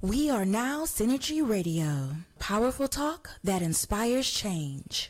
We are now Synergy Radio, powerful talk that inspires change.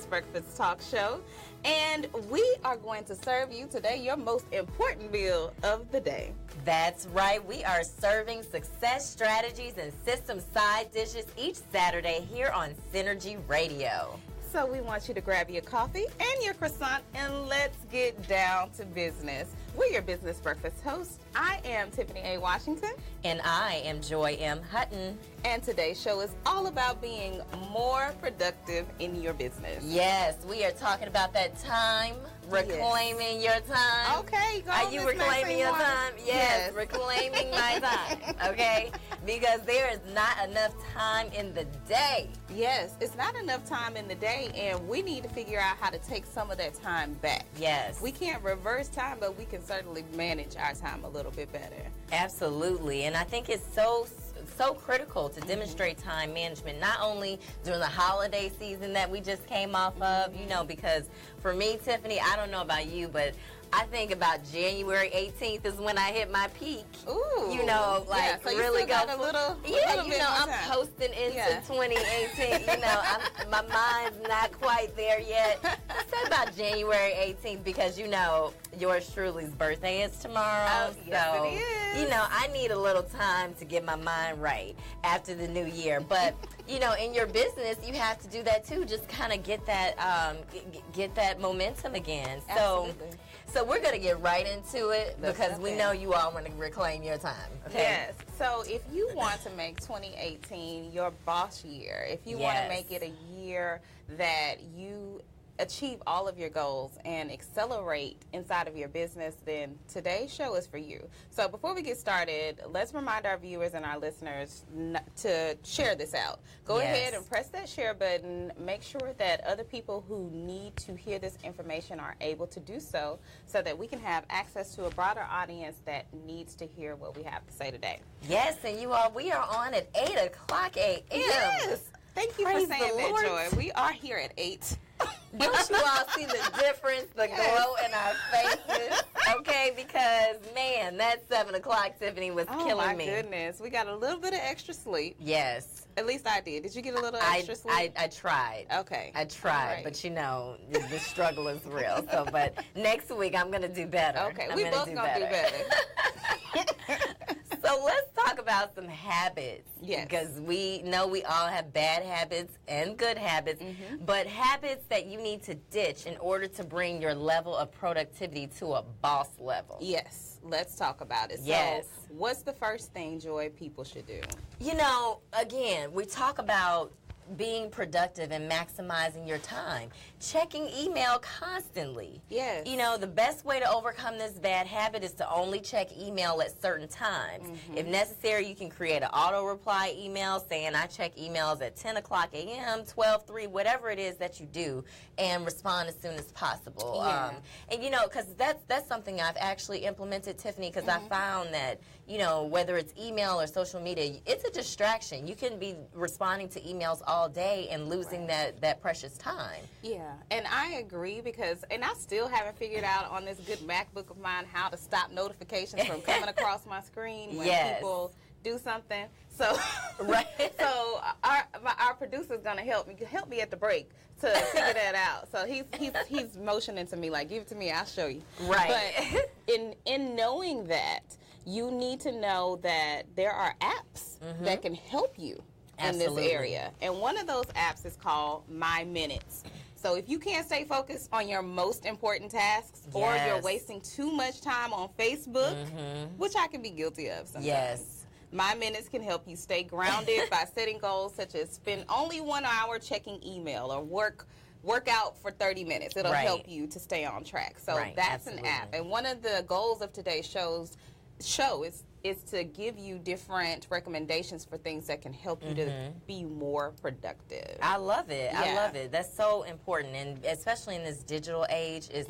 Breakfast Talk Show, and we are going to serve you today your most important meal of the day. That's right. We are serving success strategies and system side dishes each Saturday here on Synergy Radio. So we want you to grab your coffee and your croissant and let's get down to business. We're your business breakfast hosts. I am Tiffany A. Washington. And I am Joy M. Hutton. And today's show is all about being more productive in your business. Yes, we are talking about that time, reclaiming your time. Okay, go Are you reclaiming your time? Yes, reclaiming my time, okay? Because there is not enough time in the day. Yes, it's not enough time in the day, and we need to figure out how to take some of that time back. Yes. We can't reverse time, but we can certainly manage our time a little bit better. Absolutely, and I think it's so critical to demonstrate time management, not only during the holiday season that we just came off of, you know, because for me, Tiffany, I don't know about you, but I think about January 18th is when I hit my peak. Ooh. You know, like so really go a little you know, I'm posting into 2018. You know, my mind's not quite there yet. Say about January 18th because, you know, yours truly's birthday is tomorrow. Oh, yes, it is. You know, I need a little time to get my mind right after the new year. But, you know, in your business, you have to do that too. Just kind of get that momentum again. Absolutely. So we're going to get right into it because we know you all want to reclaim your time. Okay? Yes. So if you want to make 2018 your boss year, if you want to make it a year that you achieve all of your goals and accelerate inside of your business, then today's show is for you. So before we get started, let's remind our viewers and our listeners to share this out. Go ahead and press that share button. Make sure that other people who need to hear this information are able to do so that we can have access to a broader audience that needs to hear what we have to say today. Yes, and you all, we are on at 8 o'clock a.m. Yes. Thank you for saying that, Joy. We are here at 8. Don't you all see the difference, the glow in our faces? Okay, because, man, that 7 o'clock, Tiffany, was killing me. Oh, my goodness. We got a little bit of extra sleep. Yes. At least I did. Did you get a little extra sleep? I tried. Okay. I tried, but, you know, the struggle is real. So, but next week, I'm going to do better. Okay, we both going to do better. So let's talk about some habits. Yes. Because we know we all have bad habits and good habits, but habits that you need to ditch in order to bring your level of productivity to a boss level. Yes. Let's talk about it. Yes. So what's the first thing, Joy, people should do? You know, again, we talk about being productive and maximizing your time. Checking email constantly. Yes. You know, the best way to overcome this bad habit is to only check email at certain times. If necessary, you can create an auto reply email saying I check emails at 10 o'clock a.m., 12:03, whatever it is that you do, and respond as soon as possible. Yeah. And you know, because that's something I've actually implemented, Tiffany, because I found that, you know, whether it's email or social media, it's a distraction. You can be responding to emails all day and losing that precious time. Yeah, and I agree and I still haven't figured out on this good MacBook of mine how to stop notifications from coming across my screen when people do something. So, so our producer's gonna help me at the break to figure that out. So he's motioning to me like, give it to me, I'll show you. Right. But in knowing that, you need to know that there are apps that can help you in this area. And one of those apps is called My Minutes. So if you can't stay focused on your most important tasks or you're wasting too much time on Facebook, which I can be guilty of sometimes. My Minutes can help you stay grounded by setting goals such as spend only 1 hour checking email or work out for 30 minutes. It'll help you to stay on track. So that's an app. And one of the goals of today's show is to give you different recommendations for things that can help you to be more productive. I love it. I love it. That's so important, and especially in this digital age, is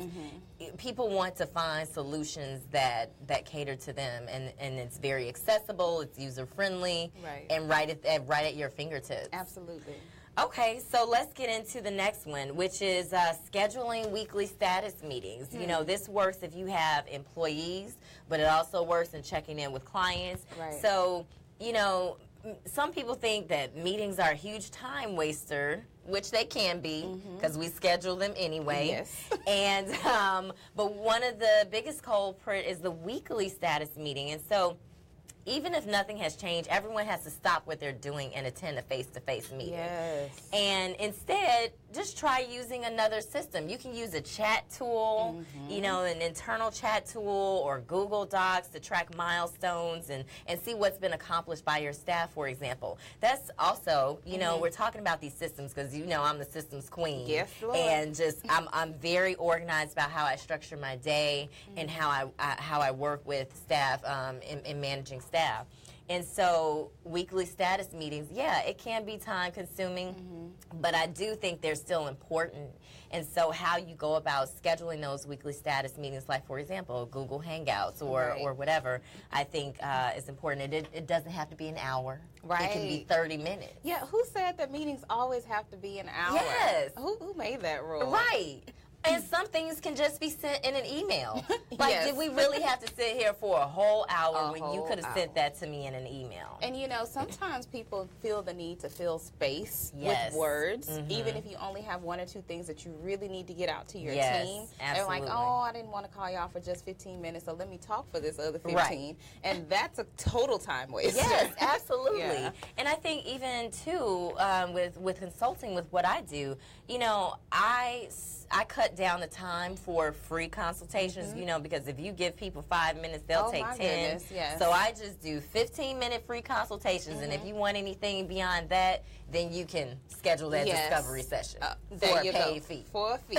people want to find solutions that cater to them, and it's very accessible, it's user friendly, and right at your fingertips. Absolutely. Okay, so let's get into the next one, which is scheduling weekly status meetings. You know, this works if you have employees, but it also works in checking in with clients. So, you know, some people think that meetings are a huge time waster, which they can be because we schedule them anyway. And but one of the biggest culprit is the weekly status meeting, and so even if nothing has changed, everyone has to stop what they're doing and attend a face-to-face meeting. And instead, just try using another system. You can use a chat tool, you know, an internal chat tool, or Google Docs to track milestones and see what's been accomplished by your staff, for example. That's also, you know, we're talking about these systems because, you know, I'm the systems queen. And just, I'm very organized about how I structure my day and how I work with staff in managing staff. And so weekly status meetings, it can be time consuming, but I do think they're still important. And so how you go about scheduling those weekly status meetings, like for example, Google Hangouts or whatever, I think is important. It doesn't have to be an hour. It can be 30 minutes. Who said that meetings always have to be an hour? Who made that rule? And some things can just be sent in an email. Like, did we really have to sit here for a whole hour when you could have sent that to me in an email? And, you know, sometimes people feel the need to fill space with words, even if you only have 1 or 2 things that you really need to get out to your team. They're like, oh, I didn't want to call y'all for just 15 minutes, so let me talk for this other 15. And that's a total time waster. Absolutely. And I think even, too, with consulting with what I do, you know, I cut down the time for free consultations, you know, because if you give people 5 minutes, they'll take 10. So I just do 15-minute free consultations, and if you want anything beyond that, then you can schedule that discovery session for a paid fee. For a fee.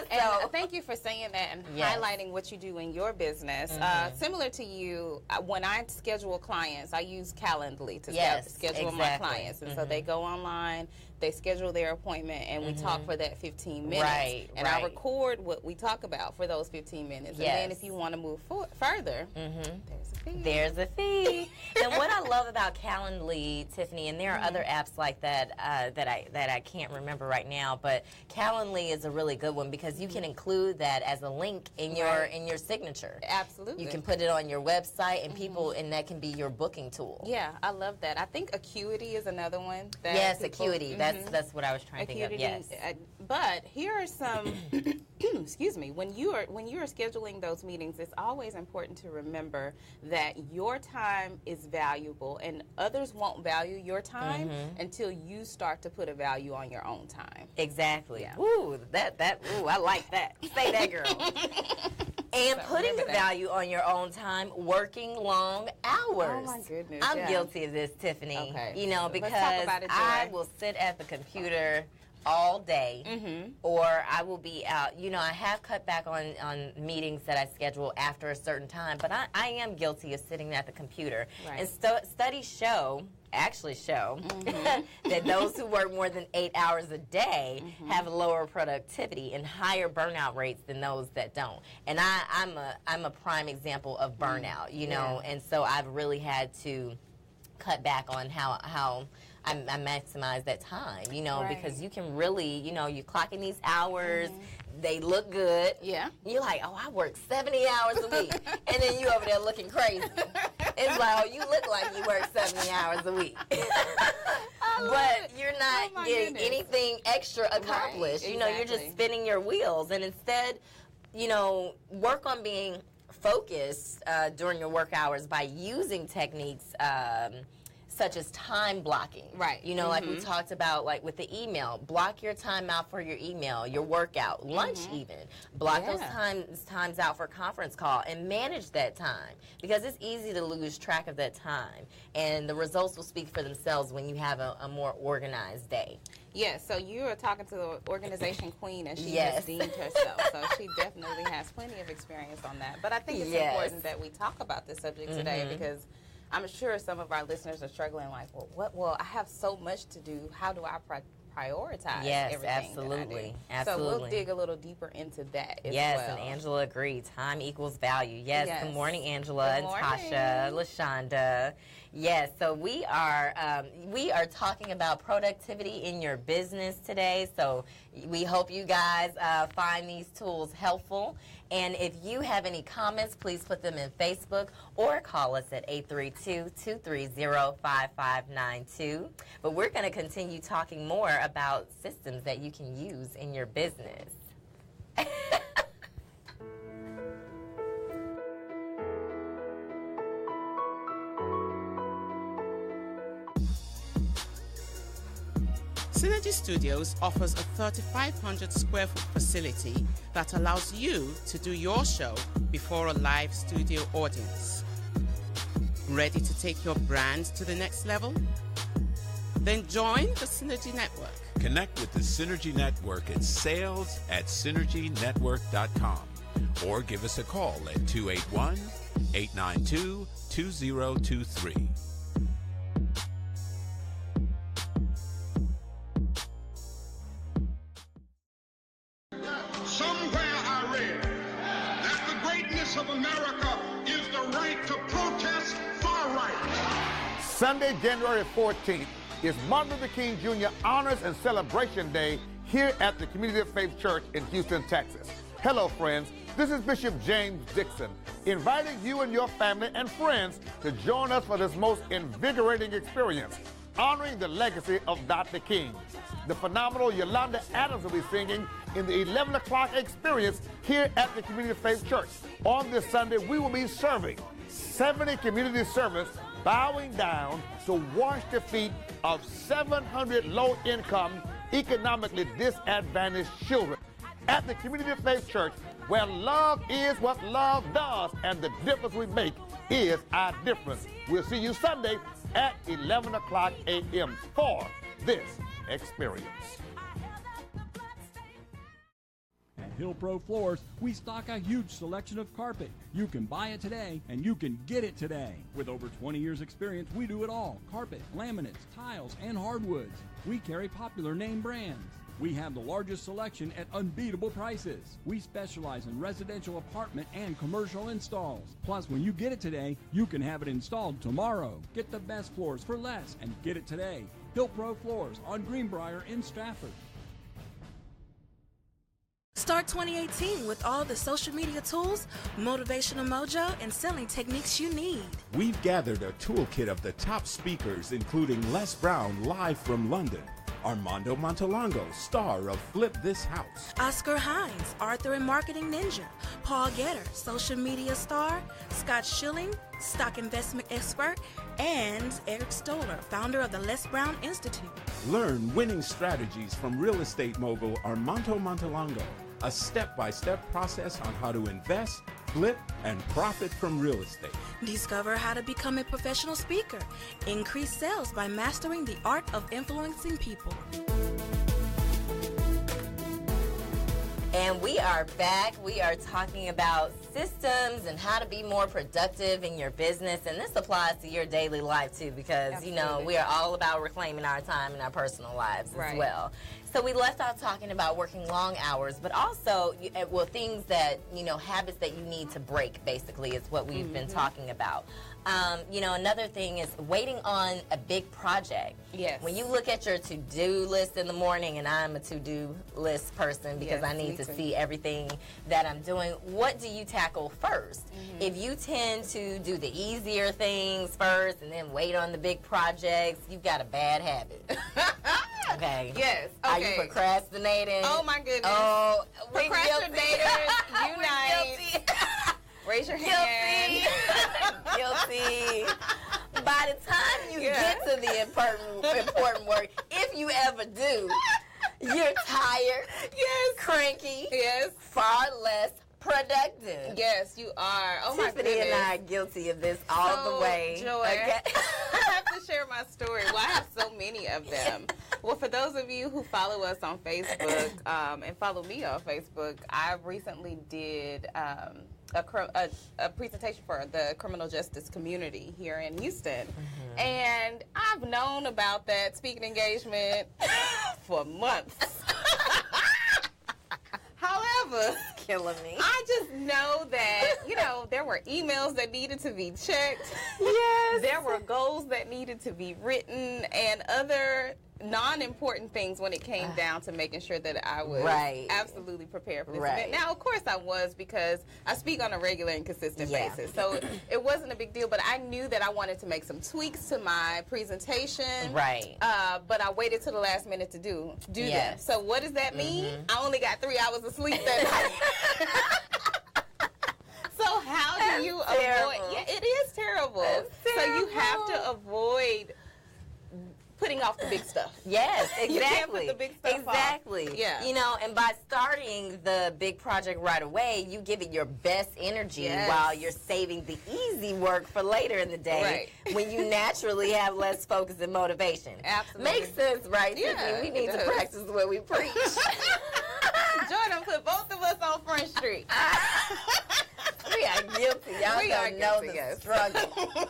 And thank you for saying that and highlighting what you do in your business. Similar to you, when I schedule clients, I use Calendly to schedule my clients. And so they go online, they schedule their appointment, and we talk for that 15 minutes. And I record what we talk about for those 15 minutes. And then if you want to move further, there's a fee. There's a fee. And what I love about Calendly, Tiffany, and there are other apps like that that I can't remember right now, but Calendly is a really good one because you can include that as a link in your signature. Absolutely. You can put it on your website, and people, and that can be your booking tool. Yeah, I love that. I think Acuity is another one. That Acuity. That's what I was trying to think of. Yes. But here are some. Excuse me. When you are scheduling those meetings, it's always important to remember that your time is valuable, and others won't value your time until you start to put a value on your own time. Exactly. Ooh, I like that. Say that, girl. And So putting the remember that. value on your own time, working long hours. Oh my goodness. I'm yeah. guilty of this, Tiffany. Okay. You know, Let's because talk about it, Joy. I will sit at the computer all day, or I will be out. You know, I have cut back on meetings that I schedule after a certain time, but I am guilty of sitting at the computer. Right. And studies actually show that those who work more than 8 hours a day have lower productivity and higher burnout rates than those that don't. And I'm a prime example of burnout, you know, and so I've really had to cut back on how I maximize that time, you know, Right. because you can really, you know, you clock in these hours, they look good. Yeah. You're like, oh, I work 70 hours a week. And then you over there looking crazy. It's like, oh, you look like you work 70 hours a week. But you're not my getting goodness. anything extra accomplished. Right, You know, you're just exactly. spinning your wheels. And instead, you know, work on being focused during your work hours by using techniques such as time blocking. Right. You know, like we talked about, like with the email, block your time out for your email, your workout, lunch even. Block those Yeah. times out for a conference call and manage that time, because it's easy to lose track of that time. And the results will speak for themselves when you have a more organized day. Yes, so you are talking to the organization queen, as she Yes. has deemed herself. So she definitely has plenty of experience on that. But I think it's Yes. important that we talk about this subject today, because I'm sure some of our listeners are struggling like, well, Well, I have so much to do. How do I prioritize Yes, everything that I absolutely, do? absolutely. So we'll dig a little deeper into that as Yes, well. and Angela agreed. Time equals value. Yes. Yes. Good morning, Angela Good and morning. Tasha, LaShonda. Yes. So we are talking about productivity in your business today. So we hope you guys find these tools helpful. And if you have any comments, please put them in Facebook or call us at 832-230-5592. But we're going to continue talking more about systems that you can use in your business. Synergy Studios offers a 3,500 square foot facility that allows you to do your show before a live studio audience. Ready to take your brand to the next level? Then join the Synergy Network. Connect with the Synergy Network at sales@synergynetwork.com or give us a call at 281-892-2023. Somewhere I read that the greatness of America is the right to protest far right. Sunday, January 14th is Martin Luther King Jr. Honors and Celebration Day here at the Community of Faith Church in Houston, Texas. Hello, friends. This is Bishop James Dixon, inviting you and your family and friends to join us for this most invigorating experience, honoring the legacy of Dr. King. The phenomenal Yolanda Adams will be singing in the 11 o'clock experience here at the Community of Faith Church. On this Sunday, we will be serving 70 community servants, bowing down to wash the feet of 700 low-income, economically disadvantaged children at the Community of Faith Church, where love is what love does, and the difference we make is our difference. We'll see you Sunday at 11 o'clock a.m. for this experience. At Hill Pro Floors, we stock a huge selection of carpet. You can buy it today, and you can get it today. With over 20 years experience, we do it all. Carpet, laminates, tiles, and hardwoods. We carry popular name brands. We have the largest selection at unbeatable prices. We specialize in residential apartment and commercial installs. Plus, when you get it today, you can have it installed tomorrow. Get the best floors for less and get it today. Hill Pro Floors on Greenbrier in Stratford. Start 2018 with all the social media tools, motivational mojo, and selling techniques you need. We've gathered a toolkit of the top speakers, including Les Brown live from London, Armando Montalongo, star of Flip This House, Oscar Hines, Author and Marketing Ninja, Paul Getter, social media star, Scott Schilling, stock investment expert, and Eric Stoller, founder of the Les Brown Institute. Learn winning strategies from real estate mogul Armando Montalongo, a step-by-step process on how to invest, flip, and profit from real estate. Discover how to become a professional speaker. Increase sales by mastering the art of influencing people. And we are back. We are talking about systems and how to be more productive in your business. And this applies to your daily life, too, because, Absolutely. you know, we are all about reclaiming our time in our personal lives as well. So we left out talking about working long hours, but also, well, things that, you know, habits that you need to break, basically, is what we've been talking about. You know, another thing is waiting on a big project. Yes. When you look at your to-do list in the morning, and I'm a to-do list person because I need to see everything that I'm doing, what do you tackle first? If you tend to do the easier things first and then wait on the big projects, you've got a bad habit. Okay. Yes. Okay. Are you procrastinating? Oh my goodness. Oh, procrastinators unite. Raise your hand. Guilty. By the time you get to the important work, if you ever do, you're tired, cranky, far less productive. Yes, you are. Oh my goodness. Tiffany and I are guilty of this all the way. Joy, okay? I have to share my story. Well, I have so many of them. Well, for those of you who follow us on Facebook and follow me on Facebook, I recently did a presentation for the criminal justice community here in Houston. And I've known about that speaking engagement for months. However, killing me. I just know that, you know, there were emails that needed to be checked. Yes. There were goals that needed to be written and other non-important things when it came down to making sure that I was absolutely prepared for this event. Now, of course I was, because I speak on a regular and consistent basis. So it wasn't a big deal, but I knew that I wanted to make some tweaks to my presentation. But I waited till the last minute to do them. So what does that mean? I only got 3 hours of sleep that night. So how do you avoid? Yeah, it is terrible. So you have to avoid putting off the big stuff. Yes, exactly. You can't put the big stuff exactly. off. Yeah. You know, and by starting the big project right away, you give it your best energy while you're saving the easy work for later in the day when you naturally have less focus and motivation. Absolutely. Makes sense, right? Yeah, Tiffany? We need to practice what we preach. Jordan put both of us on Front Street. We are guilty. Y'all don't know the struggle.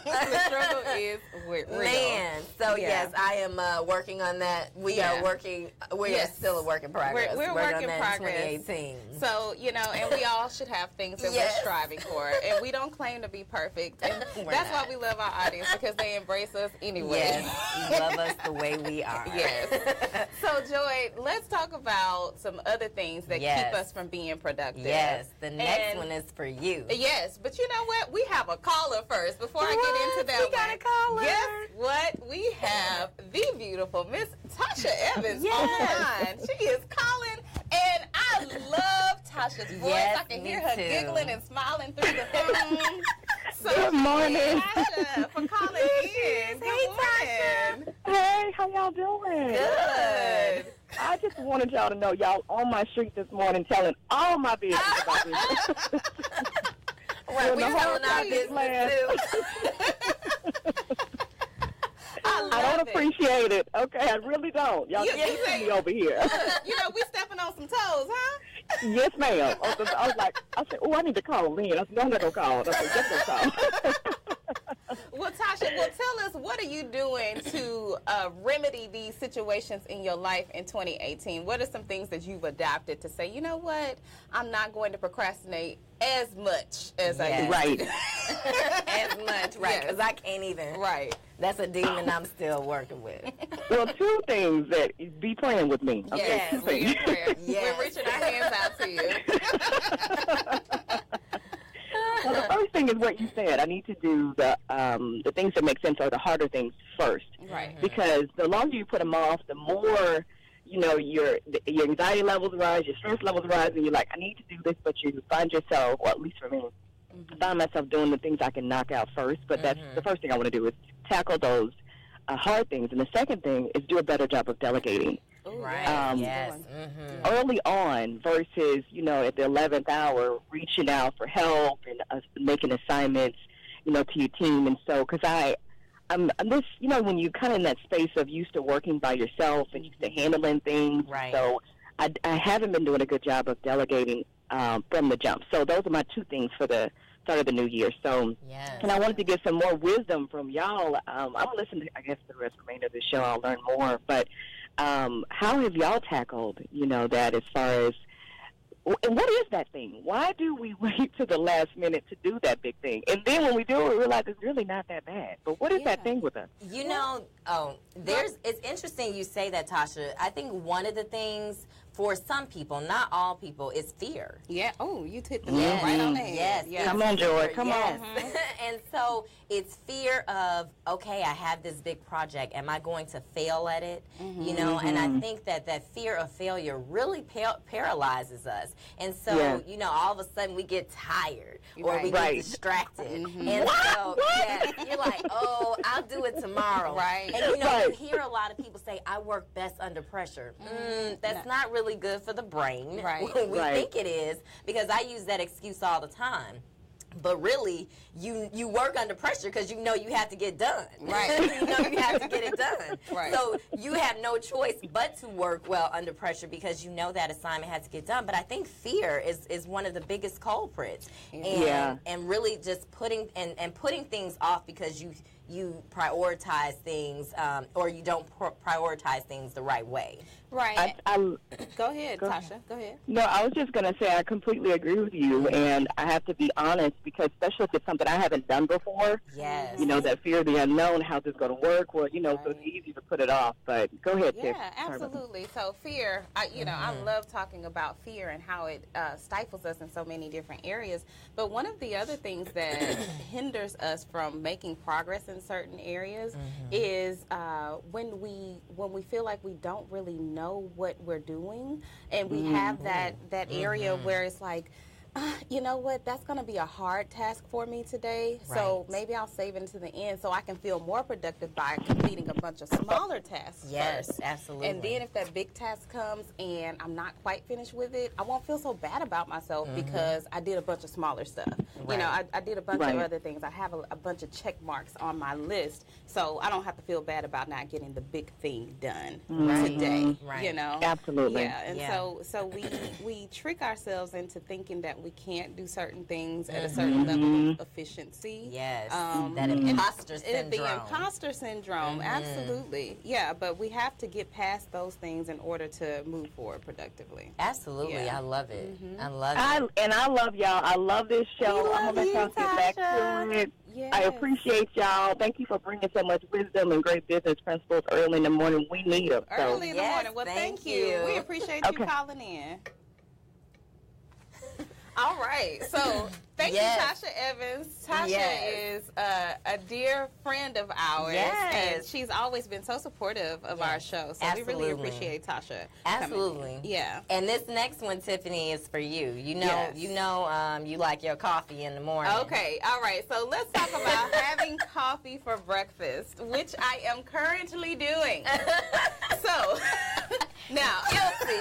The struggle is real. Man, so yes, I am working on that. We are working. We are still a work in progress. We're work in progress. In 2018. So, you know, and we all should have things that we're striving for. And we don't claim to be perfect. And that's why we love our audience, because they embrace us anyway. Yes, you love us the way we are. Yes. So, Joy, let's talk about some other things that keep us from being productive. Yes, the next one is for you. Yes, but you know what? We have a caller first before I get into that. We got a caller. Guess what? We have the beautiful Miss Tasha Evans on the line. She is calling, and I love Tasha's voice. I can hear her giggling and smiling through the phone. So good morning. Tasha, for calling in. Good morning. Hey, how y'all doing? Good. I just wanted y'all to know y'all on my street this morning telling all my business about this. Well, we're telling our business too. I don't appreciate it. Okay, I really don't. Y'all just me over here. You know, we stepping on some toes, huh? Yes, ma'am. I said, I need to call in. I said, no, I'm not going to call. I said, just going to call. Well, Tasha, tell us, what are you doing to remedy these situations in your life in 2018? What are some things that you've adopted to say, you know what, I'm not going to procrastinate as much as I do. Right. As much, right, because I can't even. Right. That's a demon I'm still working with. Well, two things that be praying with me. Okay? Yes, we're in prayer. We're reaching our hands out to you. Well, the first thing is what you said. I need to do the things that make sense, or the harder things first. Right. Because the longer you put them off, the more, you know, your anxiety levels rise, your stress levels rise, and you're like, I need to do this, but you find yourself, or at least for me, I find myself doing the things I can knock out first. But that's the first thing I want to do, is tackle those hard things. And the second thing is do a better job of delegating. Right. Early on versus, you know, at the 11th hour, reaching out for help and making assignments, you know, to your team. And so, because I'm this, you know, when you're kind of in that space of used to working by yourself and used to handling things. Right. So I haven't been doing a good job of delegating from the jump. So those are my two things for the start of the new year. So, and I wanted to get some more wisdom from y'all. I'm going to listen to, I guess, the remainder of the show. I'll learn more. But how have y'all tackled, you know, that as far as, and what is that thing? Why do we wait to the last minute to do that big thing? And then when we do it, we realize it's really not that bad. But what is that thing with us? You know, it's interesting you say that, Tasha. I think one of the things for some people, not all people, is fear. Yeah. Oh, you hit the nail right on the head. Yes. Come on, Joy. Come on. And so it's fear of, okay, I have this big project. Am I going to fail at it? You know, and I think that fear of failure really paralyzes us. And so, you know, all of a sudden we get tired or we get distracted. And so, you're like, oh, I'll do it tomorrow. Right. And, you know, you hear a lot of people say, I work best under pressure. That's not really good for the brain. Right. We think it is, because I use that excuse all the time. But really, you work under pressure because you know you have to get done. Right. You know you have to get it done. Right. So you have no choice but to work well under pressure because you know that assignment has to get done. But I think fear is one of the biggest culprits. And really just putting things off because you prioritize things or you don't prioritize things the right way. Right. Go ahead, Tasha. Go ahead. No, I was just going to say I completely agree with you, and I have to be honest because especially if it's something I haven't done before, you know, that fear of the unknown, how's this going to work, well, you know, so it's easy to put it off. But go ahead, Tiff. Yeah, absolutely. So fear, you know, I love talking about fear and how it stifles us in so many different areas. But one of the other things that hinders us from making progress in certain areas is when we feel like we don't really know what we're doing, and we have that area where it's like, you know what, that's going to be a hard task for me today, so maybe I'll save it to the end so I can feel more productive by completing a bunch of smaller tasks first. Absolutely. And then if that big task comes and I'm not quite finished with it, I won't feel so bad about myself because I did a bunch of smaller stuff. You know, I did a bunch of other things. I have a bunch of check marks on my list, so I don't have to feel bad about not getting the big thing done today. You know? Absolutely. Yeah, and so we trick ourselves into thinking that we can't do certain things at a certain level of efficiency. Yes, that imposter syndrome. The imposter syndrome, absolutely. Yeah, but we have to get past those things in order to move forward productively. Absolutely, I love it. I love it. And I love y'all. I love this show. I'm going to let y'all get back to it. Yes. I appreciate y'all. Thank you for bringing so much wisdom and great business principles early in the morning. We need them. Early in the morning. Well, thank you. We appreciate you calling in. All right. So thank you, Tasha Evans. Tasha is a dear friend of ours. And she's always been so supportive of our show. So we really appreciate Tasha. Absolutely. Yeah. And this next one, Tiffany, is for you. You know, you like your coffee in the morning. Okay. All right. So let's talk about having coffee for breakfast, which I am currently doing. So now, guilty.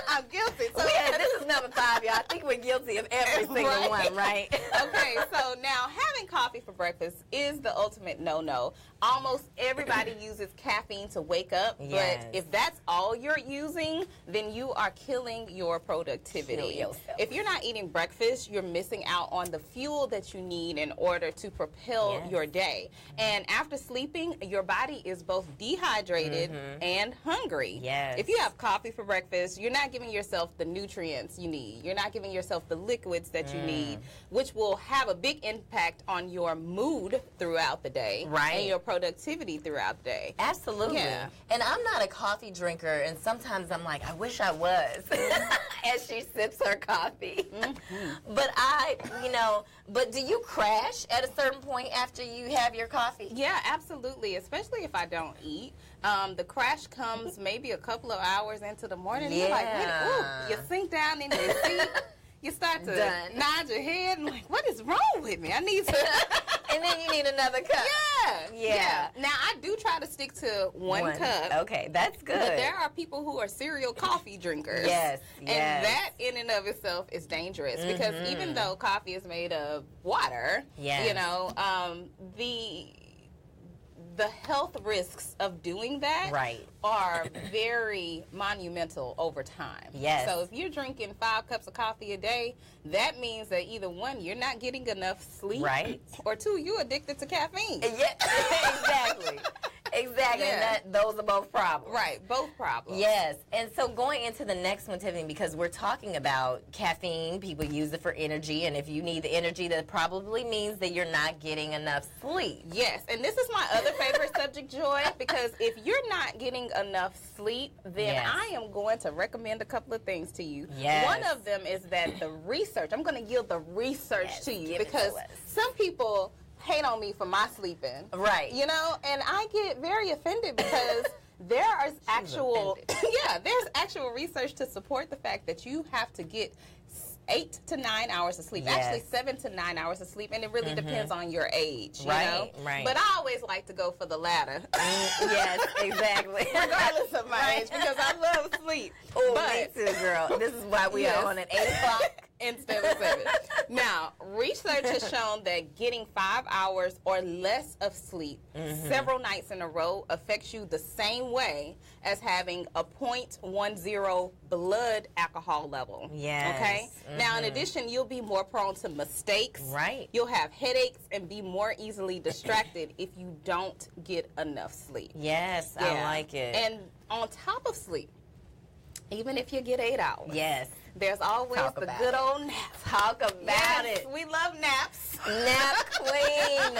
I'm guilty. So this is number 5, y'all. I think we're guilty of every single one, right? Okay, so now having coffee for breakfast is the ultimate no-no. Almost everybody uses caffeine to wake up, but if that's all you're using, then you are killing your productivity. If you're not eating breakfast, you're missing out on the fuel that you need in order to propel your day. And after sleeping, your body is both dehydrated and hungry. If you have coffee for breakfast, you're not giving yourself the nutrients you need. You're not giving yourself the liquids that you need, which will have a big impact on your mood throughout the day and your productivity throughout the day. Absolutely. And I'm not a coffee drinker, and sometimes I'm like, I wish I was, as she sips her coffee. But do you crash at a certain point after you have your coffee? Yeah, absolutely, especially if I don't eat. The crash comes maybe a couple of hours into the morning. You're like, you sink down in your seat. you start to Done. nod your head and like, what is wrong with me? I need to. And then you need another cup. Yeah. Now, I do try to stick to one cup. Okay, that's good. But there are people who are serial coffee drinkers. Yes. And that in and of itself is dangerous because even though coffee is made of water, you know, the health risks of doing that are very monumental over time. Yes. So if you're drinking 5 cups of coffee a day, that means that either one, you're not getting enough sleep, or 2, you're addicted to caffeine. Yeah, exactly. Exactly. Yeah. And those are both problems. Right, both problems. Yes. And so going into the next one, Tiffany, because we're talking about caffeine, people use it for energy, and if you need the energy, that probably means that you're not getting enough sleep. Yes, and this is my other favorite subject, Joy, because if you're not getting enough sleep, then I am going to recommend a couple of things to you. Yes. One of them is that the research, I'm going to yield the research to you because some people hate on me for my sleeping. Right. You know, and I get very offended because there is there's actual research to support the fact that you have to get 8 to 9 hours of sleep. Actually 7 to 9 hours of sleep, and it really depends on your age, you know? Right. But I always like to go for the latter. Yes, exactly. Regardless of my age, because I love sleep. Oh, me too, girl. This is why we are on at 8 o'clock. Instead of 7. Now, research has shown that getting 5 hours or less of sleep several nights in a row affects you the same way as having a 0.10 blood alcohol level. Yes. Okay? Now, in addition, you'll be more prone to mistakes. Right. You'll have headaches and be more easily distracted if you don't get enough sleep. Yes, I like it. And on top of sleep, even if you get 8 hours. Yes. There's always the good old naps. Talk about it. We love naps. Nap queen.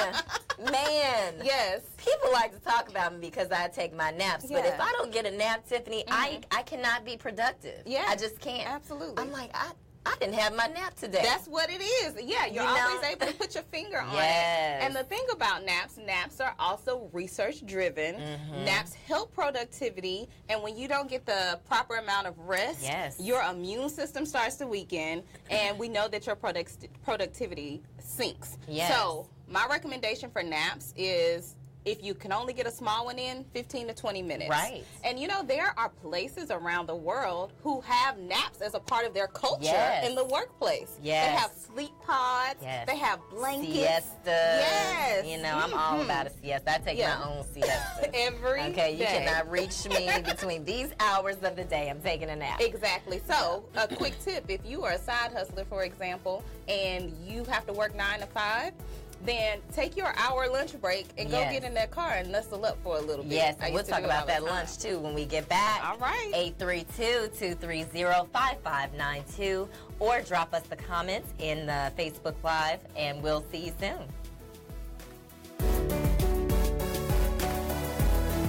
Man. Yes. People like to talk about me because I take my naps. But if I don't get a nap, Tiffany, I cannot be productive. Yeah. I just can't. Absolutely. I'm like, I didn't have my nap today. That's what it is. Yeah, you're always able to put your finger on it. And the thing about naps are also research driven. Naps help productivity, and when you don't get the proper amount of rest, your immune system starts to weaken, and we know that your productivity sinks. So my recommendation for naps is, if you can only get a small one in, 15 to 20 minutes. Right. And you know, there are places around the world who have naps as a part of their culture in the workplace. Yes. They have sleep pods. Yes. They have blankets. Siestas. Yes. You know, I'm all about a siesta. I take my own siesta. Every Okay, you day. cannot reach me between these hours of the day. I'm taking a nap. Exactly. So, a quick tip, if you are a side hustler, for example, and you have to work 9 to 5, then take your hour lunch break and go get in that car and nestle up for a little bit. Yes, and we'll talk about that lunch too when we get back. All right. 832-230-5592, or drop us the comments in the Facebook Live, and we'll see you soon.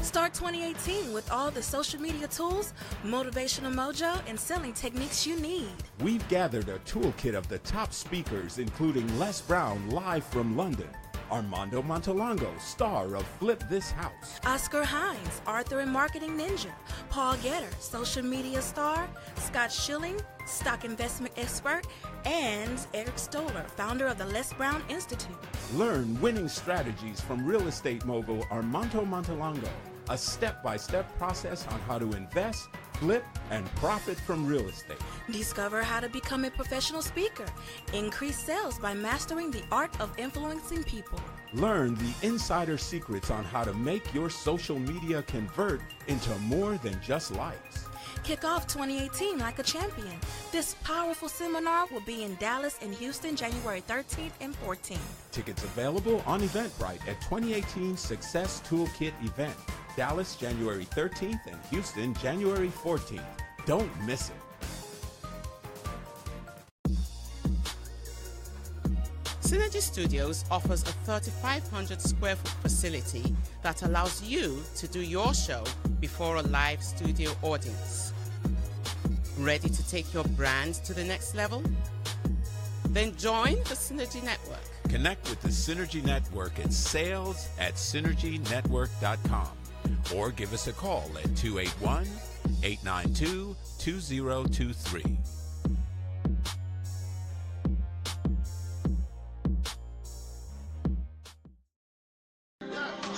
Start 2018 with all the social media tools, motivational mojo, and selling techniques you need. We've gathered a toolkit of the top speakers, including Les Brown live from London, Armando Montalongo, star of Flip This House, Oscar Hines, Author and Marketing Ninja, Paul Getter, social media star, Scott Schilling, stock investment expert, and Eric Stoller, founder of the Les Brown Institute. Learn winning strategies from real estate mogul Armando Montalongo, a step-by-step process on how to invest, flip, and profit from real estate. Discover how to become a professional speaker. Increase sales by mastering the art of influencing people. Learn the insider secrets on how to make your social media convert into more than just likes. Kick off 2018 like a champion. This powerful seminar will be in Dallas and Houston, January 13th and 14th. Tickets available on Eventbrite at 2018 Success Toolkit Event. Dallas, January 13th, and Houston, January 14th. Don't miss it. Synergy Studios offers a 3,500 square foot facility that allows you to do your show before a live studio audience. Ready to take your brand to the next level? Then join the Synergy Network. Connect with the Synergy Network at sales@synergynetwork.com or give us a call at 281-892-2023.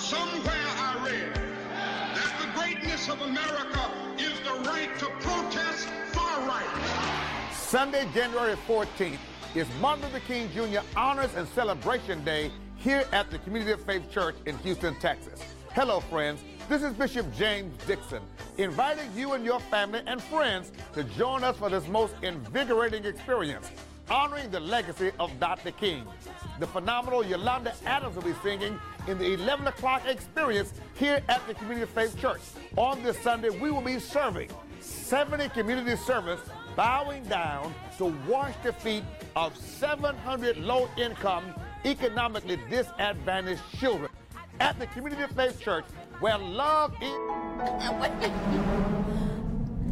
Somewhere I read that the greatness of America is the right to protest far right. Sunday, January 14th is Martin Luther King Jr. Honors and Celebration Day here at the Community of Faith Church in Houston, Texas. Hello, friends. This is Bishop James Dixon, inviting you and your family and friends to join us for this most invigorating experience, honoring the legacy of Dr. King. The phenomenal Yolanda Adams will be singing in the 11 o'clock experience here at the Community of Faith Church. On this Sunday, we will be serving 70 community servants, bowing down to wash the feet of 700 low-income, economically disadvantaged children at the Community of Faith Church, where love is.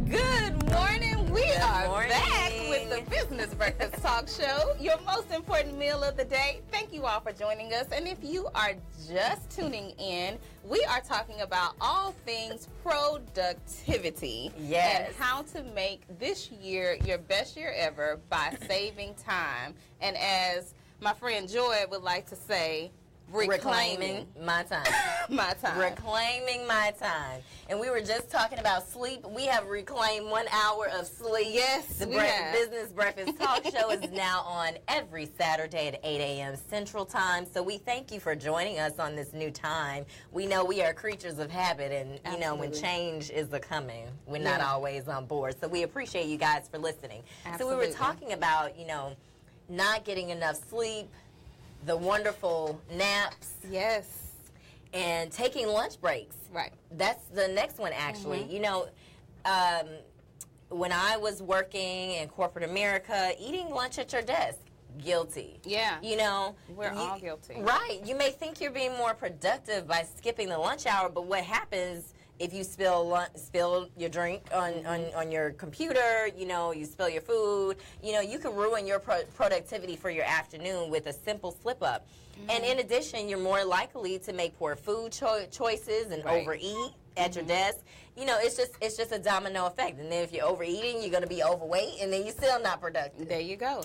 Good morning. We are back with the Business Breakfast Talk Show, your most important meal of the day. Thank you all for joining us. And if you are just tuning in, we are talking about all things productivity. Yes. And how to make this year your best year ever by saving time. And as my friend Joy would like to say, reclaiming my time. My time. Reclaiming my time. And we were just talking about sleep. We have reclaimed 1 hour of sleep. Yes, the we have. Business Breakfast Talk Show is now on every Saturday at 8 a.m. Central Time. So we thank you for joining us on this new time. We know we are creatures of habit, and you know when change is a coming, we're not always on board. So we appreciate you guys for listening. Absolutely. So we were talking about, not getting enough sleep, the wonderful naps. Yes. And taking lunch breaks. Right. That's the next one, actually. When I was working in corporate America, eating lunch at your desk, guilty. Yeah. We're all guilty. Right. You may think you're being more productive by skipping the lunch hour, but what happens if you spill your drink on your computer, you spill your food, you can ruin your productivity for your afternoon with a simple slip up. Mm-hmm. And in addition, you're more likely to make poor food choices and overeat at your desk. It's just a domino effect. And then if you're overeating, you're going to be overweight, and then you're still not productive. There you go.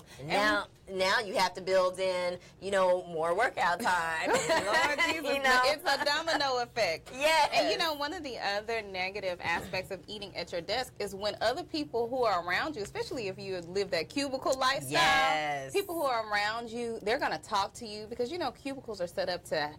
Now you have to build in, more workout time. Lord Jesus, it's a domino effect. Yeah. And one of the other negative aspects of eating at your desk is when other people who are around you, especially if you live that cubicle lifestyle, people who are around you, they're going to talk to you because, cubicles are set up to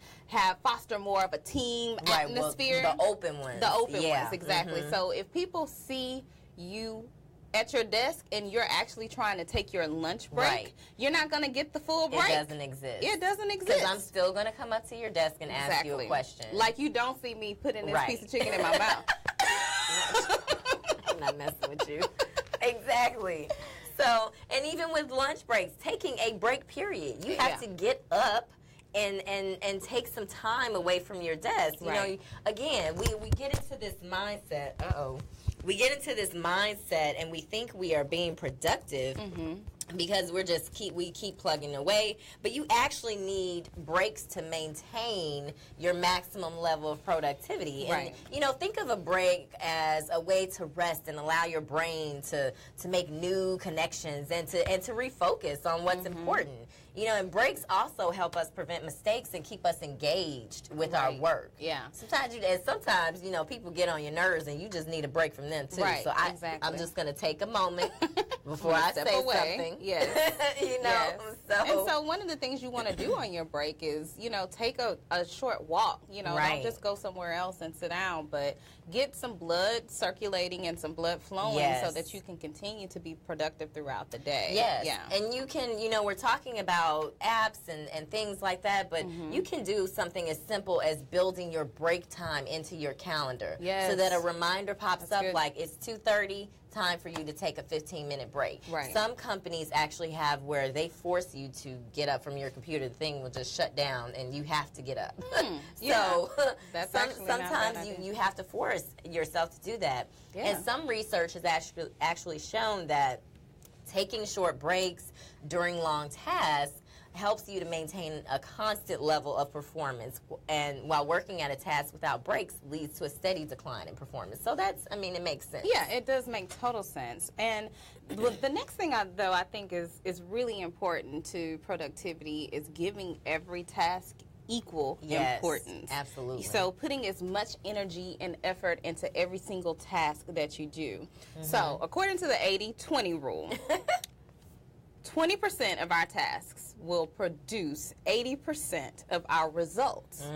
foster more of a team atmosphere. Well, the open ones. The open ones, exactly. Mm-hmm. So if people see you at your desk and you're actually trying to take your lunch break, you're not going to get the full break. It doesn't exist. It doesn't exist. Because I'm still going to come up to your desk and ask you a question. Like you don't see me putting this piece of chicken in my mouth. I'm not messing with you. Exactly. So, and even with lunch breaks, taking a break period, you have to get up and take some time away from your desk. Again, we get into this mindset. We get into this mindset and we think we are being productive because we keep plugging away, but you actually need breaks to maintain your maximum level of productivity. Right. And think of a break as a way to rest and allow your brain to make new connections and to refocus on what's important. And breaks also help us prevent mistakes and keep us engaged with our work. Yeah. Sometimes people get on your nerves and you just need a break from them too. Right. So I'm just going to take a moment before I say something. Yes. So. And one of the things you want to do on your break is, take a short walk. Don't just go somewhere else and sit down, but get some blood circulating and some blood flowing so that you can continue to be productive throughout the day. Yes. Yeah. And you can, we're talking about apps and things like that, but you can do something as simple as building your break time into your calendar. Yes. So that a reminder pops up like it's 2:30, time for you to take a 15-minute break. Right. Some companies actually have where they force you to get up from your computer. The thing will just shut down and you have to get up. So sometimes you have to force yourself to do that. Yeah. And some research has actually shown that taking short breaks during long tasks helps you to maintain a constant level of performance, and while working at a task without breaks leads to a steady decline in performance. So it makes sense. Yeah, it does make total sense. And the next thing I think is really important to productivity is giving every task equal Yes, importance. absolutely. So putting as much energy and effort into every single task that you do. So according to the 80-20 rule, 20% of our tasks will produce 80% of our results.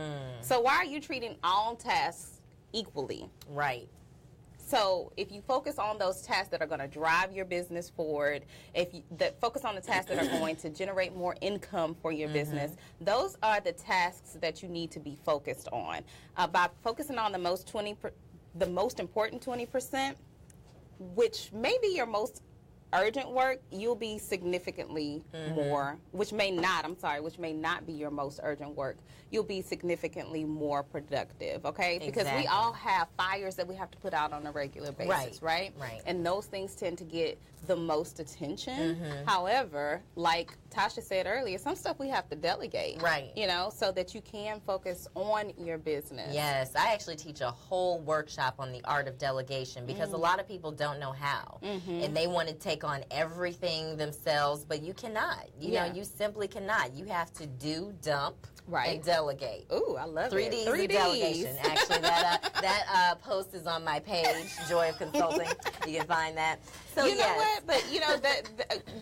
So why are you treating all tasks equally? Right. So if you focus on those tasks that are going to drive your business forward, if you focus on the tasks that are going to generate more income for your business, those are the tasks that you need to be focused on. By focusing on the most important 20%, which may be your most urgent work, you'll be significantly more, which may not be your most urgent work. You'll be significantly more productive, okay? Because we all have fires that we have to put out on a regular basis, right? Right. And those things tend to get the most attention. However, like Tasha said earlier, some stuff we have to delegate, Right. you know, so that you can focus on your business. Yes, I actually teach a whole workshop on the art of delegation because a lot of people don't know how. And they want to take on everything themselves, but you cannot. You know, you simply cannot. You have to do, dump, and delegate. Ooh, I love 3 it. Ds 3 of delegation. Actually, that post is on my page, Joy of Consulting. You can find that. So you know what? But you know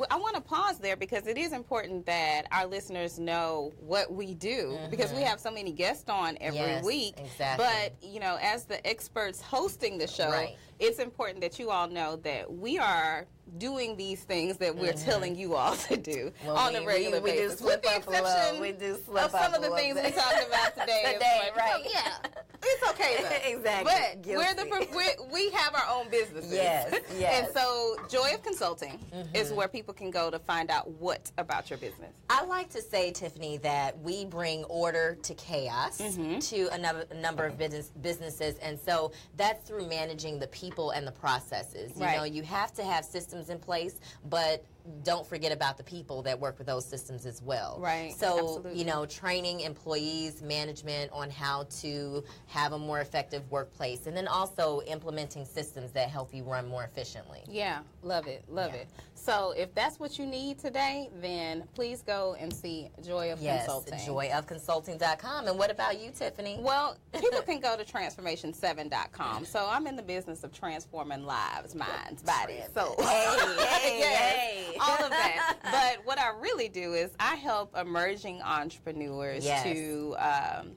I want to pause there because it is important that our listeners know what we do because we have so many guests on every week. Exactly. But you know, as the experts hosting the show, it's important that you all know that we are doing these things that we're telling you all to do on a regular basis. We do slip up a little. We do slip up some of the things we talked about today. Right. Yeah, it's okay though. Exactly. But we have our own businesses. Yes. And so Joy of Consulting is where people can go to find out what about your business. I like to say, Tiffany, that we bring order to chaos to a number of businesses, and so that's through managing the people and the processes. You know, you have to have systems in place, but don't forget about the people that work with those systems as well. Right. So, you know, training employees, management on how to have a more effective workplace, and then also implementing systems that help you run more efficiently. Yeah, love it, love it. So if that's what you need today, then please go and see Joy of Consulting. Yes, joyofconsulting.com. And what about you, Tiffany? Well, people can go to transformation7.com. So I'm in the business of transforming lives, minds, bodies, souls. Hey. All of that. But what I really do is I help emerging entrepreneurs to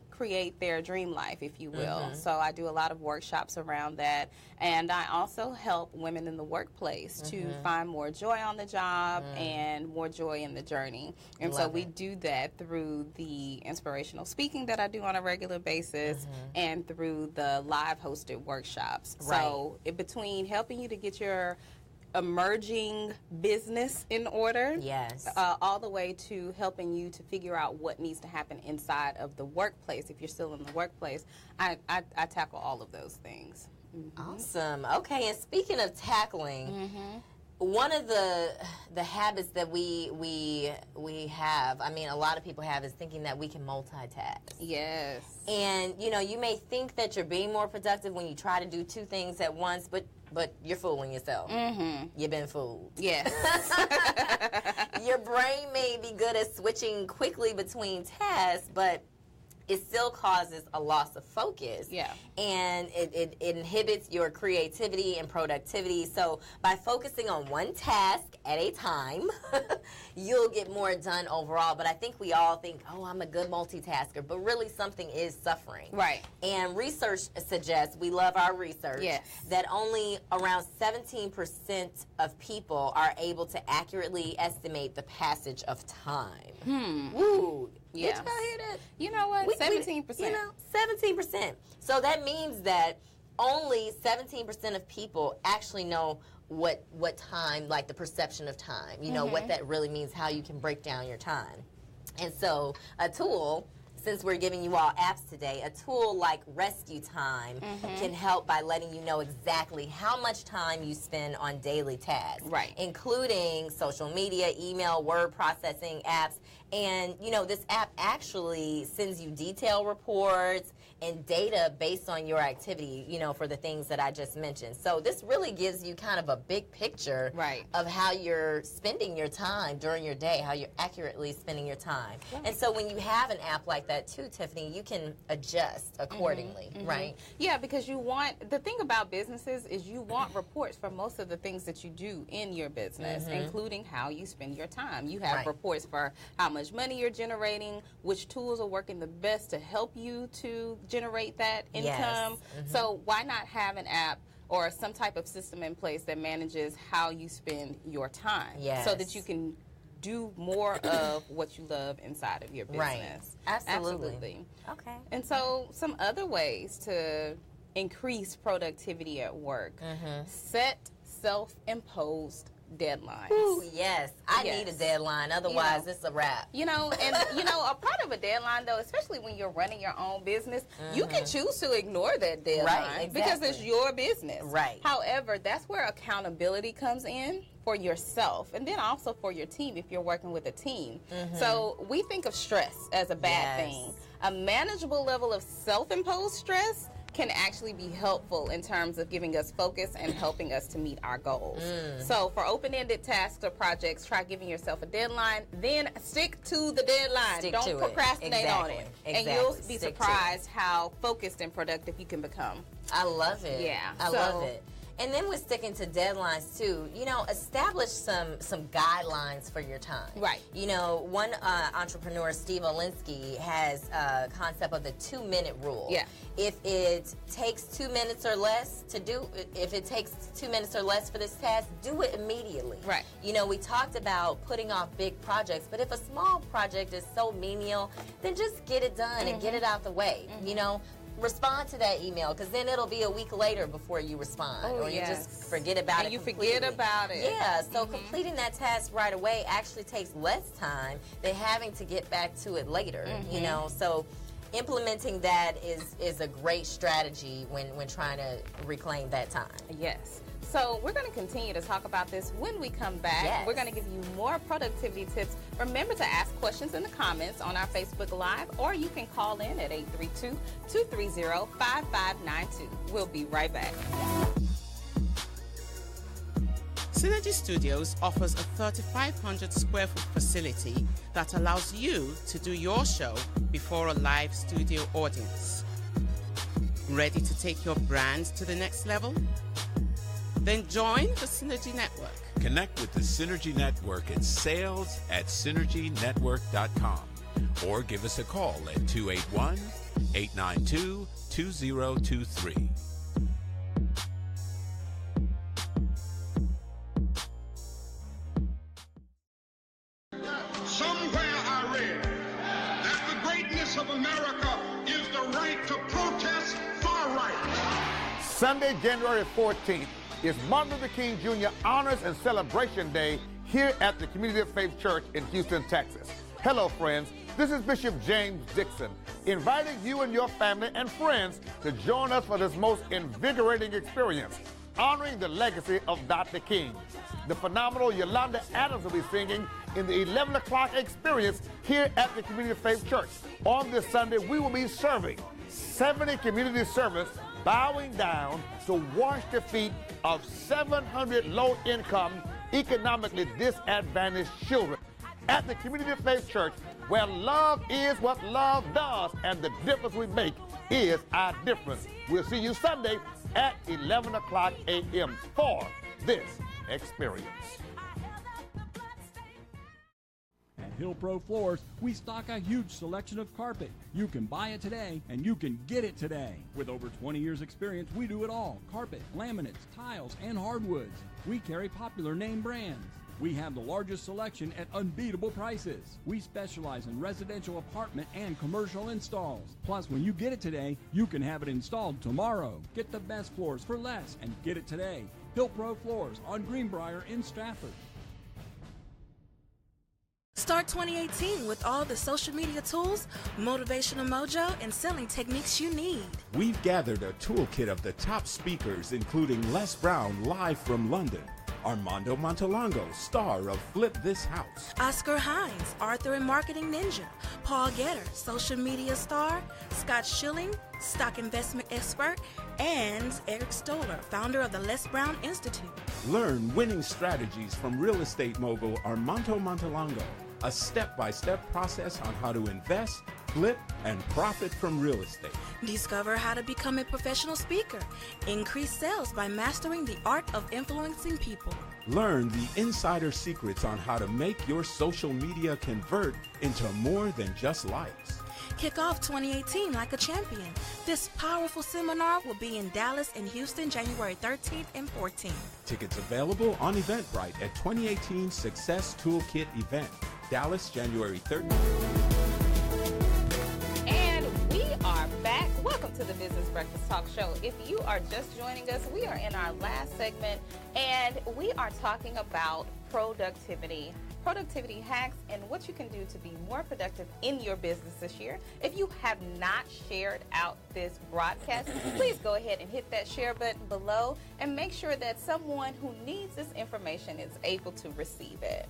create their dream life, if you will. So I do a lot of workshops around that. And I also help women in the workplace to find more joy on the job and more joy in the journey. And so we do that through the inspirational speaking that I do on a regular basis and through the live hosted workshops. So between helping you to get your emerging business in order, all the way to helping you to figure out what needs to happen inside of the workplace. If you're still in the workplace, I tackle all of those things. Awesome. Okay, and speaking of tackling, one of the habits that we have, I mean, a lot of people have, is thinking that we can multitask. Yes. And, you know, you may think that you're being more productive when you try to do two things at once, but you're fooling yourself. You've been fooled. Yes. Your brain may be good at switching quickly between tasks, but it still causes a loss of focus. Yeah. And it inhibits your creativity and productivity. So by focusing on one task at a time, you'll get more done overall. But I think we all think, oh, I'm a good multitasker, but really something is suffering. Right. And research suggests, we love our research, yes, that only around 17% of people are able to accurately estimate the passage of time. Woo. Yeah. Did you guys hear that? You know what? 17%. You know, 17%. So that means that only 17% of people actually know what time, like the perception of time, you know, what that really means, how you can break down your time. And so a tool, since we're giving you all apps today, a tool like Rescue Time can help by letting you know exactly how much time you spend on daily tasks, including social media, email, word processing apps, And, you know, this app actually sends you detailed reports and data based on your activity, you know, for the things that I just mentioned. So this really gives you kind of a big picture of how you're spending your time during your day, how you're accurately spending your time. Right. And so when you have an app like that too, Tiffany, you can adjust accordingly, right? Yeah, because you want, the thing about businesses is you want reports for most of the things that you do in your business, including how you spend your time. You have reports for how much money you're generating, which tools are working the best to help you to generate that income. So why not have an app or some type of system in place that manages how you spend your time so that you can do more of what you love inside of your business. Right. Absolutely. Okay. And so some other ways to increase productivity at work, set self-imposed deadlines. Ooh, yes. I need a deadline. Otherwise, it's a wrap. You know, and you know, a part of a deadline, though, especially when you're running your own business, you can choose to ignore that deadline because it's your business. Right. However, that's where accountability comes in for yourself and then also for your team if you're working with a team. So we think of stress as a bad thing. A manageable level of self-imposed stress can actually be helpful in terms of giving us focus and helping us to meet our goals. So for open-ended tasks or projects, try giving yourself a deadline, then stick to the deadline. Don't procrastinate on it. And you'll be surprised how focused and productive you can become. I love it. Yeah. I love it. And then with sticking to deadlines too, you know, establish some guidelines for your time. Right. You know, one entrepreneur, Steve Olinsky, has a concept of the 2-minute rule. Yeah. If it takes 2 minutes or less to do, if it takes 2 minutes or less for this task, do it immediately. Right. You know, we talked about putting off big projects, but if a small project is so menial, then just get it done and get it out the way. You know, respond to that email, because then it'll be a week later before you respond, or you just forget about it completely. Forget about it. Yeah, so completing that task right away actually takes less time than having to get back to it later, you know, so implementing that is a great strategy when trying to reclaim that time. Yes. So we're going to continue to talk about this when we come back. Yes. We're going to give you more productivity tips. Remember to ask questions in the comments on our Facebook Live, or you can call in at 832-230-5592. We'll be right back. Synergy Studios offers a 3,500 square foot facility that allows you to do your show before a live studio audience. Ready to take your brand to the next level? Then join the Synergy Network. Connect with the Synergy Network at sales@synergynetwork.com or give us a call at 281-892-2023. Somewhere I read that the greatness of America is the right to protest far right. Sunday, January 14th is Martin Luther King Jr. Honors and Celebration Day here at the Community of Faith Church in Houston, Texas. Hello, friends. This is Bishop James Dixon, inviting you and your family and friends to join us for this most invigorating experience, honoring the legacy of Dr. King. The phenomenal Yolanda Adams will be singing in the 11 o'clock experience here at the Community of Faith Church. On this Sunday, we will be serving 70 community servants, bowing down to wash the feet of 700 low-income, economically disadvantaged children at the Community of Faith Church, where love is what love does, and the difference we make is our difference. We'll see you Sunday at 11 o'clock a.m. for this experience. At Hill Pro Floors, we stock a huge selection of carpet. You can buy it today, and you can get it today. With over 20 years experience, we do it all. Carpet, laminates, tiles, and hardwoods. We carry popular name brands. We have the largest selection at unbeatable prices. We specialize in residential apartment and commercial installs. Plus, when you get it today, you can have it installed tomorrow. Get the best floors for less and get it today. Hill Pro Floors on Greenbrier in Stratford. Start 2018 with all the social media tools, motivational mojo, and selling techniques you need. We've gathered a toolkit of the top speakers, including Les Brown live from London, Armando Montalongo, star of Flip This House. Oscar Hines, author and marketing ninja. Paul Getter, social media star. Scott Schilling, stock investment expert. And Eric Stoller, founder of the Les Brown Institute. Learn winning strategies from real estate mogul Armando Montalongo, a step-by-step process on how to invest, flip, and profit from real estate. Discover how to become a professional speaker. Increase sales by mastering the art of influencing people. Learn the insider secrets on how to make your social media convert into more than just likes. Kick off 2018 like a champion. This powerful seminar will be in Dallas and Houston, January 13th and 14th. Tickets available on Eventbrite at 2018 Success Toolkit Event, Dallas, January 13th. And we are back. Welcome to the Business Breakfast Talk Show. If you are just joining us, we are in our last segment, and we are talking about productivity hacks, and what you can do to be more productive in your business this year. If you have not shared out this broadcast, please go ahead and hit that share button below and make sure that someone who needs this information is able to receive it.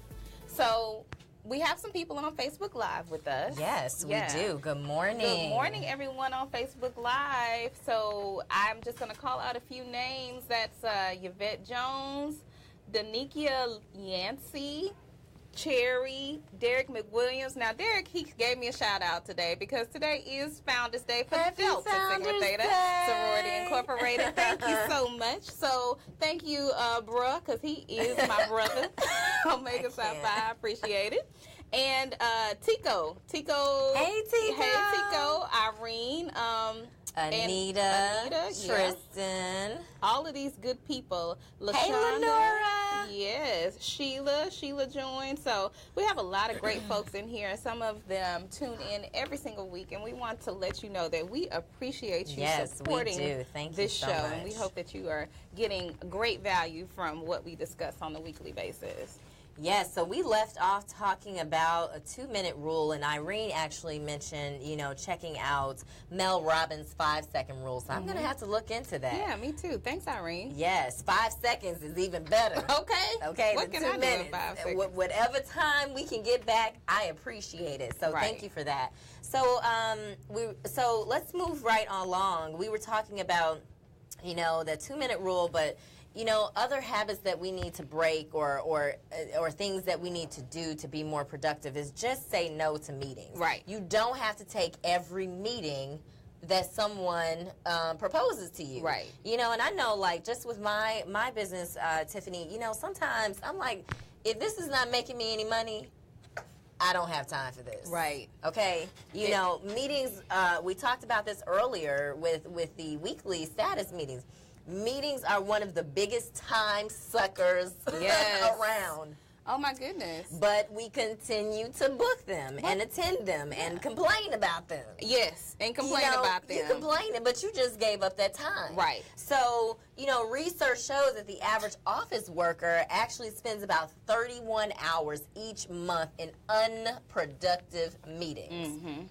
So we have some people on Facebook Live with us. Yes, we do. Good morning. Good morning, everyone on Facebook Live. So I'm just going to call out a few names. That's Yvette Jones, Danikia Yancey, Cherry, Derek McWilliams. Now, Derek, he gave me a shout out today because today is Founders Day for Delta Sigma Theta Sorority Incorporated. Thank you so much. So, thank you, bruh, because he is my brother. Omega Psi Phi, I appreciate it. And Tico. Hey, Tico. Hey, Tico. Irene. Anita, Tristan. All of these good people. Hey, Lenora. Yes. Sheila joined. So we have a lot of great folks in here. Some of them tune in every single week, and we want to let you know that we appreciate you supporting this show. And we hope that you are getting great value from what we discuss on a weekly basis. Yes, so we left off talking about a 2-minute rule, and Irene actually mentioned, checking out Mel Robbins' 5-second rule. So I'm going to have to look into that. Yeah, me too. Thanks, Irene. Yes, 5 seconds is even better. Okay. What can I do in 5 seconds? Whatever time we can get back, I appreciate it. So thank you for that. So so let's move right along. We were talking about, the 2-minute rule, but other habits that we need to break or things that we need to do to be more productive is just say no to meetings. Right. You don't have to take every meeting that someone proposes to you. Right. And I know, like, just with my business, Tiffany, sometimes I'm like, if this is not making me any money, I don't have time for this. Right. Okay. Meetings, we talked about this earlier with the weekly status meetings. Meetings are one of the biggest time suckers around. Oh, my goodness. But we continue to book them and attend them and complain about them. Yes, and complain about them. You complaining, but you just gave up that time. Right. So, research shows that the average office worker actually spends about 31 hours each month in unproductive meetings. Mm-hmm.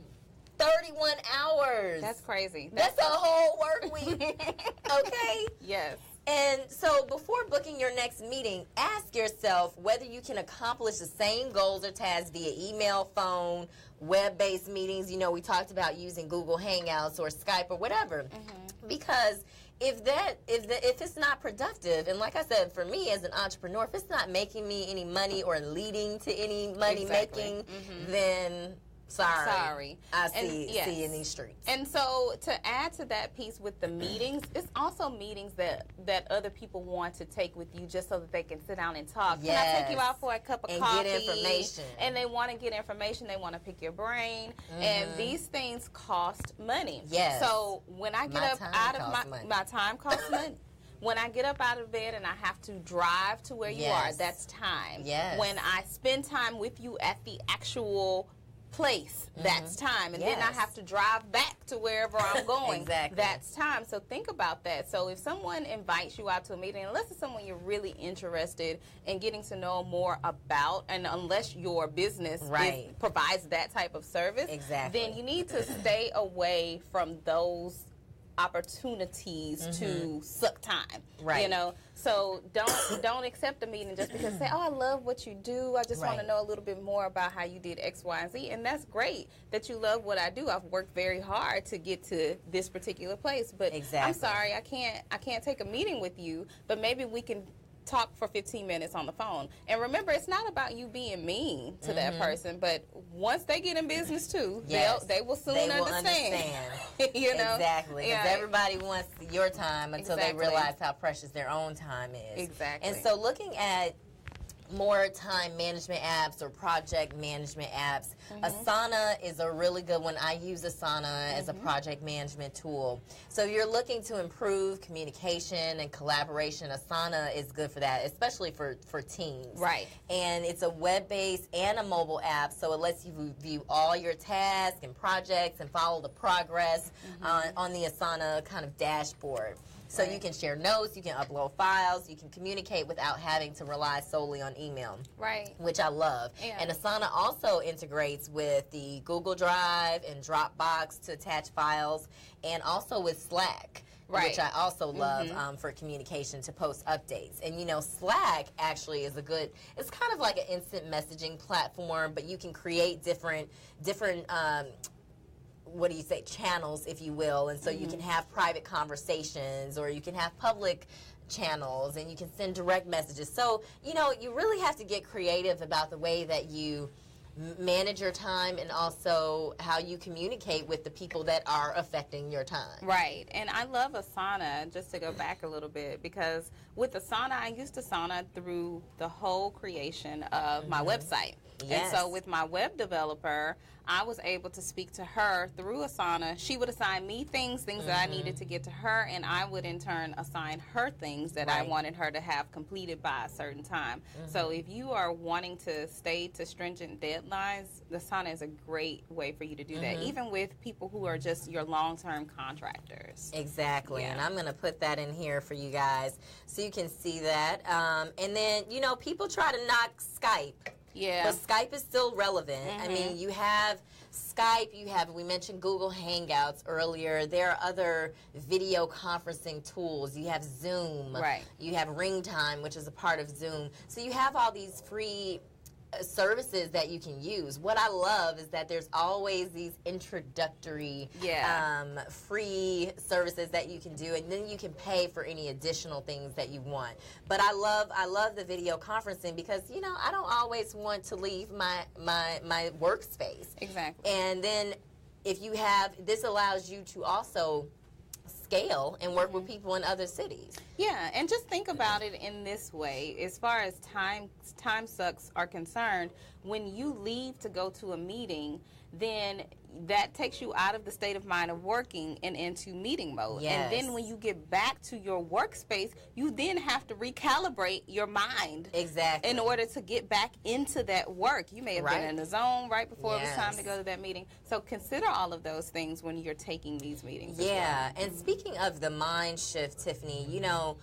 31 hours. That's crazy. That's a whole work week. Okay? Yes. And so before booking your next meeting, ask yourself whether you can accomplish the same goals or tasks via email, phone, web-based meetings. We talked about using Google Hangouts or Skype or whatever. Mm-hmm. Because if it's not productive, and like I said, for me as an entrepreneur, if it's not making me any money or leading to any money making, then Sorry. I see you in these streets. And so to add to that piece with the meetings, it's also meetings that other people want to take with you just so that they can sit down and talk. Yes. Can I take you out for a cup of coffee? And get information. And they want to get information. They want to pick your brain. Mm-hmm. And these things cost money. Yes. So when I get up out of my time costs money. When I get up out of bed and I have to drive to where you are, that's time. Yes. When I spend time with you at the actual place, that's time. And then I have to drive back to wherever I'm going. Exactly. That's time. So think about that. So if someone invites you out to a meeting, unless it's someone you're really interested in getting to know more about, and unless your business provides that type of service, then you need to stay away from those opportunities to suck time. Right. You know, so don't accept a meeting just because say, oh, I love what you do. I just want to know a little bit more about how you did X, Y, and Z. And that's great that you love what I do. I've worked very hard to get to this particular place. But I'm sorry, I can't take a meeting with you, but maybe we can talk for 15 minutes on the phone. And remember, it's not about you being mean to that person, but once they get in business too, they will soon understand. You know? Exactly. Because everybody wants your time until they realize how precious their own time is. Exactly. And so looking at more time management apps or project management apps, Asana is a really good one. I use Asana as a project management tool. So if you're looking to improve communication and collaboration, Asana is good for that, especially for teams. Right. And it's a web-based and a mobile app, so it lets you view all your tasks and projects and follow the progress on the Asana kind of dashboard. So you can share notes, you can upload files, you can communicate without having to rely solely on email. Right. Which I love. Yeah. And Asana also integrates with the Google Drive and Dropbox to attach files, and also with Slack. Which I also love for communication to post updates. And you know, Slack actually is it's kind of like an instant messaging platform, but you can create different what do you say, channels, if you will, and so you can have private conversations, or you can have public channels, and you can send direct messages. So, you know, you really have to get creative about the way that you manage your time and also how you communicate with the people that are affecting your time. Right. And I love Asana, just to go back a little bit, because with Asana, I used Asana through the whole creation of my website. Yes. And so with my web developer, I was able to speak to her through Asana. She would assign me things that I needed to get to her, and I would in turn assign her things that I wanted her to have completed by a certain time. So if you are wanting to stay to stringent deadlines, Asana is a great way for you to do that, even with people who are just your long-term contractors. Exactly. And I'm going to put that in here for you guys so you can see that. And then, you know, people try to knock Skype. Yeah. But Skype is still relevant. I mean, you have Skype, we mentioned Google Hangouts earlier. There are other video conferencing tools. You have Zoom. Right. You have RingTime, which is a part of Zoom. So you have all these free services that you can use. What I love is that there's always these introductory free services that you can do, and then you can pay for any additional things that you want. But I love the video conferencing because, you know, I don't always want to leave my workspace. Exactly. And then if you have, this allows you to also scale and work with people in other cities. Yeah, and just think about it in this way. As far as time sucks are concerned, when you leave to go to a meeting, then that takes you out of the state of mind of working and into meeting mode. Yes. And then when you get back to your workspace, you then have to recalibrate your mind. Exactly. In order to get back into that work. You may have been in the zone right before it was time to go to that meeting. So consider all of those things when you're taking these meetings. Yeah, and speaking of the mind shift, Tiffany, you know,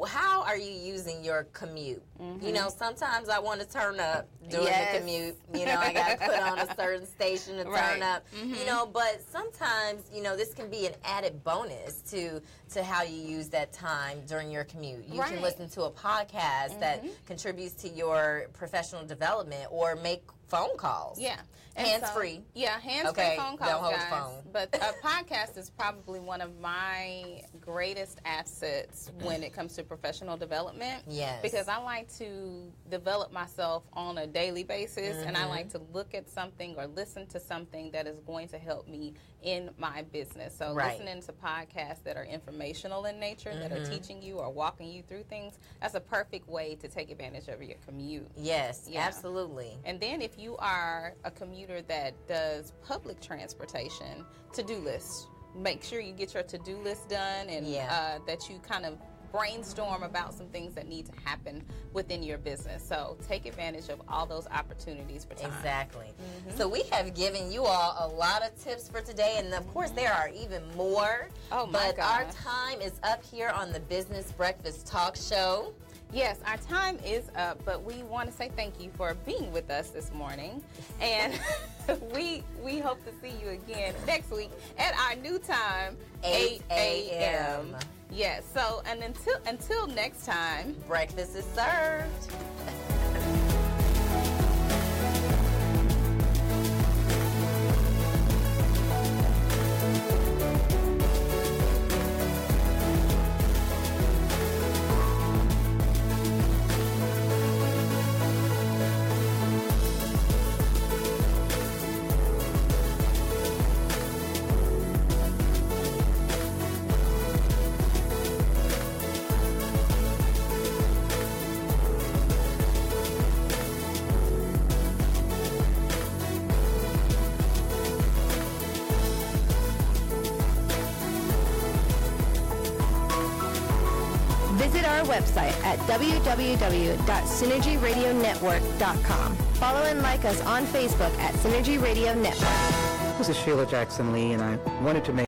how are you using your commute? You know, sometimes I want to turn up during the commute. You know, I got to put on a certain station to turn up. You know, but sometimes, you know, this can be an added bonus to how you use that time during your commute. You can listen to a podcast that contributes to your professional development, or make phone calls. Yeah. Hands-free. Hands-free phone calls, don't hold guys. the phone. But a podcast is probably one of my greatest assets when it comes to professional development. Yes. Because I like to develop myself on a daily basis, and I like to look at something or listen to something that is going to help me in my business. So listening to podcasts that are informational in nature, that are teaching you or walking you through things, that's a perfect way to take advantage of your commute. Yes, absolutely. And then if you are a commuter that does public transportation, to-do lists. Make sure you get your to-do list done, and that you kind of brainstorm about some things that need to happen within your business. So take advantage of all those opportunities for time. Exactly. So we have given you all a lot of tips for today, and of course there are even more. Oh my but gosh. our time is up here on the Business Breakfast Talk Show. Yes, our time is up, but we want to say thank you for being with us this morning. And we hope to see you again next week at our new time, 8 a.m. Yes, so and until next time, breakfast is served. Visit our website at www.synergyradionetwork.com. Follow and like us on Facebook at Synergy Radio Network. This is Sheila Jackson Lee, and I wanted to make